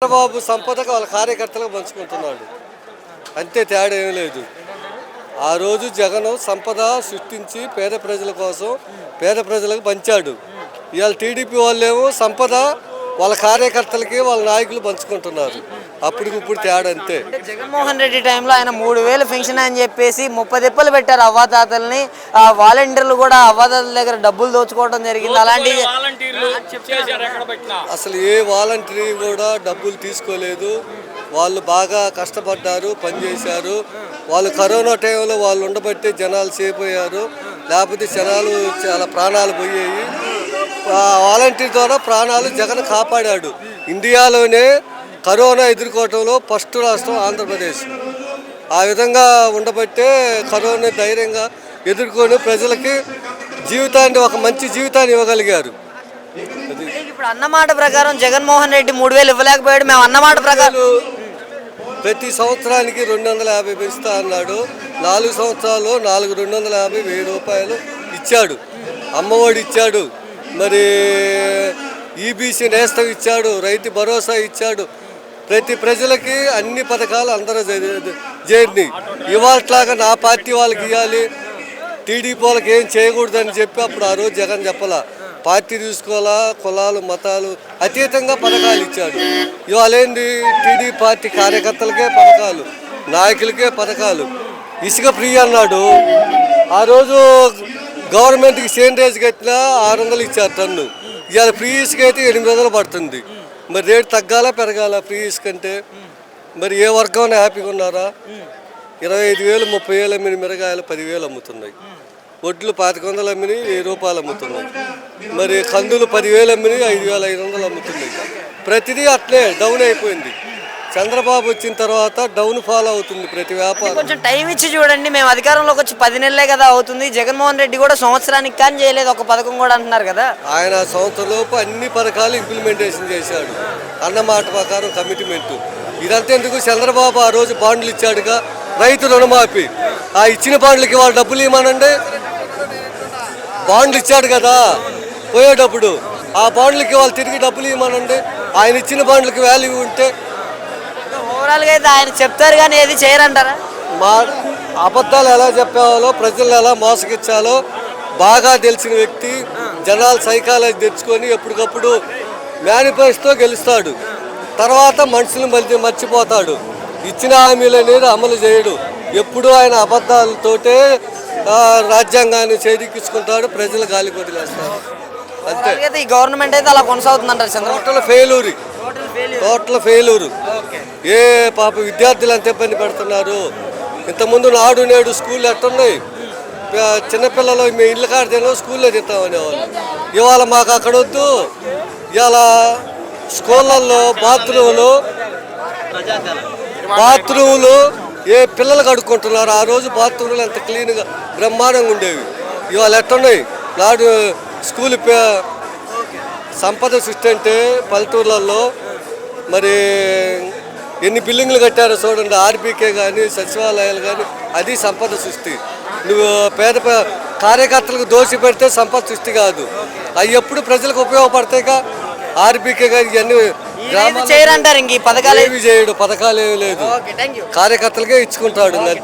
చంద్రబాబు సంపదకు వాళ్ళ కార్యకర్తలకు పంచుకుంటున్నాడు, అంతే, తేడా ఏం లేదు. ఆ రోజు జగన్ సంపద సృష్టించి పేద ప్రజల కోసం పేద ప్రజలకు పంచాడు. ఇవాళ టీడీపీ వాళ్ళేమో సంపద వాళ్ళ కార్యకర్తలకి వాళ్ళ నాయకులు పంచుకుంటున్నారు. అప్పటికిప్పుడు తేడా అంతే. జగన్మోహన్ రెడ్డి టైంలో ఆయన 3000 పెన్షన్ అని చెప్పేసి 30 తిప్పలు పెట్టారు అవ్వాతాతల్ని. వాలంటీర్లు కూడా అవ్వాతాతల దగ్గర డబ్బులు దోచుకోవడం జరిగింది. అలాంటి అసలు ఏ వాలంటీర్ కూడా డబ్బులు తీసుకోలేదు. వాళ్ళు బాగా కష్టపడ్డారు, పనిచేశారు. వాళ్ళు కరోనా టైంలో వాళ్ళు ఉండబట్టే జనాలు సేఫ్ అయ్యారు, లేకపోతే జనాలు చాలా ప్రాణాలు పోయాయి. వాలంటీర్ ద్వారా ప్రాణాలు జగన్ కాపాడాడు. ఇండియాలోనే కరోనా ఎదుర్కోవటంలో ఫస్ట్ రాష్ట్రం ఆంధ్రప్రదేశ్. ఆ విధంగా ఉండబట్టే కరోనా ధైర్యంగా ఎదుర్కొని ప్రజలకి జీవితాన్ని, ఒక మంచి జీవితాన్ని ఇవ్వగలిగారు. ఇప్పుడు అన్నమాట ప్రకారం జగన్మోహన్ రెడ్డి 3000 ఇవ్వలేకపోయాడు. మేము అన్నమాట ప్రకారం ప్రతి సంవత్సరానికి 250 పెంచుతా అన్నాడు. 4 సంవత్సరాలు 250 1000 రూపాయలు ఇచ్చాడు. అమ్మఒడి ఇచ్చాడు, మరి ఈబీసీ నేస్తం ఇచ్చాడు, రైతు భరోసా ఇచ్చాడు. ప్రతి ప్రజలకి అన్ని పథకాలు అందరూ చేరినాయి. ఇవాళలాగా నా పార్టీ వాళ్ళకి ఇవ్వాలి, టీడీపీ వాళ్ళకి ఏం చేయకూడదని చెప్పి అప్పుడు ఆ రోజు జగన్ చెప్పాల. పార్టీ తీసుకోవాలా, కులాలు మతాలు అతీతంగా పథకాలు ఇచ్చాడు. ఇవాళ ఏంది, టీడీపీ పార్టీ కార్యకర్తలకే పథకాలు, నాయకులకే పథకాలు. ఇసుక ఫ్రీ అన్నాడు. ఆ రోజు గవర్నమెంట్కి సేంద్రేజ్ కట్టినా 600 ఇచ్చారు టన్ను. ఇవాళ ఫ్రీ ఇసుక అయితే 800 పడుతుంది. మరి రేటు తగ్గాలా పెరగాల ఫ్రీ ఇసుక అంటే? మరి ఏ వర్గం హ్యాపీగా ఉన్నారా? 25,000 30,000 అమ్మిన మిరగాయలు 10,000 అమ్ముతున్నాయి. వడ్లు 2500 అమ్మిని 1000 రూపాయలు అమ్ముతున్నాయి. మరి కందులు 10,000 అమ్మిని 5,500 అమ్ముతున్నాయి. ప్రతిదీ అట్లే డౌన్ అయిపోయింది. చంద్రబాబు వచ్చిన తర్వాత డౌన్ ఫాల్ అవుతుంది ప్రతి వ్యాపారం. కొంచెం టైం ఇచ్చి చూడండి. మేము అధికారంలోకి వచ్చి 10 నెలలే కదా అవుతుంది. జగన్మోహన్ రెడ్డి కూడా సంవత్సరానికి కానీ చేయలేదు ఒక పథకం కూడా అంటున్నారు కదా. ఆయన సంవత్సరంలోపు అన్ని పథకాలు ఇంప్లిమెంటేషన్ చేశాడు, అన్నమాట ప్రకారం కమిట్మెంట్. ఇదంతా ఎందుకు? చంద్రబాబు ఆ రోజు బాండ్లు ఇచ్చాడుగా, రైతు రుణమాఫీ. ఆ ఇచ్చిన బాండ్లకి వాళ్ళు డబ్బులు ఇవ్వమనండి. బాండ్లు ఇచ్చాడు కదా పోయేటప్పుడు, ఆ బాండ్లకి వాళ్ళు తిరిగి డబ్బులు ఇవ్వమనండి. ఆయన ఇచ్చిన బాండ్లకి వాల్యూ ఉంటే. ఓవరాల్గా అయితే ఆయన చెప్తారు కానీ ఏది చేయరంటారా? మా అబద్ధాలు ఎలా చెప్పాలో, ప్రజలను ఎలా మోసగించాలో బాగా తెలిసిన వ్యక్తి. జనాలు సైకాలజీ తెచ్చుకొని ఎప్పటికప్పుడు మేనిఫెస్టో గెలుస్తాడు. తర్వాత మనుషులు మర్చిపోతాడు. ఇచ్చిన హామీలు అనేది అమలు చేయడు. ఎప్పుడు ఆయన అబద్ధాలతోటే రాజ్యాంగాన్ని చేదిక్కించుకుంటాడు, ప్రజలు గాలి కొదిలేస్తారు. అంతే. ఈ గవర్నమెంట్ అయితే అలా కొనసాగుతుందంటారు. Total failure. ఏ పాప విద్యార్థులు అంత ఇబ్బంది పెడుతున్నారు. ఇంతకుముందు నాడు నేడు స్కూళ్ళు ఎట్టున్నాయి. చిన్నపిల్లలు మేము ఇళ్ళ కాడితేనో స్కూల్లో తిస్తామనేవాళ్ళు. ఇవాళ మాకు అక్కడ వద్దు. ఇవాళ స్కూళ్ళల్లో బాత్రూములు ఏ పిల్లలు కడుక్కుంటున్నారు. ఆ రోజు బాత్రూములు ఎంత క్లీన్గా బ్రహ్మాండంగా ఉండేవి. ఇవాళ ఎట్టున్నాయి. నాడు స్కూల్ సంపద సృష్టి అంటే పల్లెటూర్లలో మరి ఎన్ని బిల్డింగ్లు కట్టారో చూడండి. ఆర్బీకే కానీ సచివాలయాలు కానీ, అది సంపద సృష్టి. నువ్వు పేద కార్యకర్తలకు దోషి పెడితే సంపద సృష్టి కాదు. అవి ఎప్పుడు ప్రజలకు ఉపయోగపడతాయిగా. ఆర్బీకే కానీ ఇవన్నీ చేయరంటారు. ఇంక ఈ పథకాలు ఏమి చేయడు, పథకాలు ఏమి లేదు, కార్యకర్తలకే ఇచ్చుకుంటాడు.